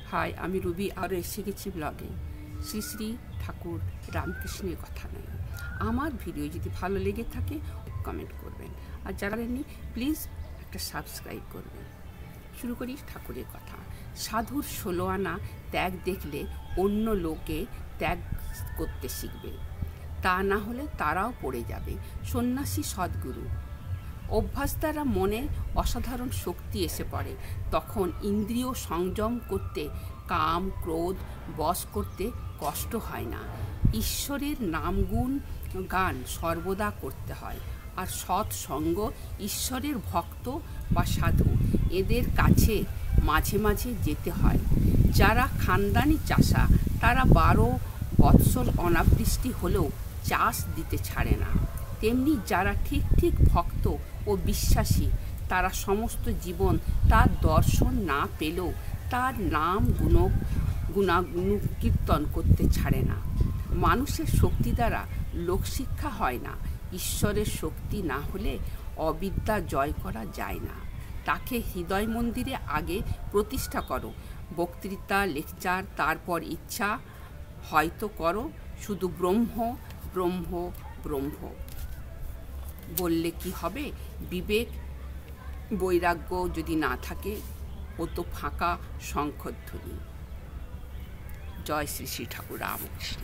High, আমি Ruby, আরও এসে গেছি ব্লগে। শ্রী শ্রী ঠাকুর রামকৃষ্ণের কথা নয়। আমার ভিডিও যদি ভালো লেগে থাকে কমেন্ট করবেন, আর যারা নেই প্লিজ একটা সাবস্ক্রাইব করবেন। শুরু করি ঠাকুরের কথা। সাধুর 16 আনা ত্যাগ দেখলে অন্য লোকে ত্যাগ করতে শিখবে, তা না হলে তারাও পড়ে যাবে। সন্ন্যাসী সদ্গুরু। অভ্যাস দ্বারা মনে অসাধারণ শক্তি এসে পড়ে, তখন ইন্দ্রিয় সংযম করতে, কাম ক্রোধ বশ করতে কষ্ট হয় না। ঈশ্বরের নামগুণ গান সর্বদা করতে হয়, আর সৎসঙ্গ ঈশ্বরের ভক্ত বা সাধু এদের কাছে মাঝে মাঝে যেতে হয়। যারা খানদানি চাষা তারা 12 বৎসর অনাবৃষ্টি হলেও চাষ দিতে ছাড়ে না, তেমনি যারা ঠিক ঠিক ভক্ত ও বিশ্বাসী তারা সমস্ত জীবন তার দর্শন না পেলেও তার নাম গুণকীর্তন করতে ছাড়ে না। মানুষের শক্তি দ্বারা লোকশিক্ষা হয় না, ঈশ্বরের শক্তি না হলে অবিদ্যা জয় করা যায় না। তাকে হৃদয় মন্দিরে আগে প্রতিষ্ঠা করো, বক্তৃতা লেকচার, তারপর ইচ্ছা হয়তো করো শুধু ব্রহ্ম ব্রহ্ম ব্রহ্ম বললে কি হবে? বিবেক বৈরাগ্য যদি না থাকে ও তো ফাঁকা শঙ্খধ্বনি। জয় শ্রী শ্রী ঠাকুর রামকৃষ্ণ।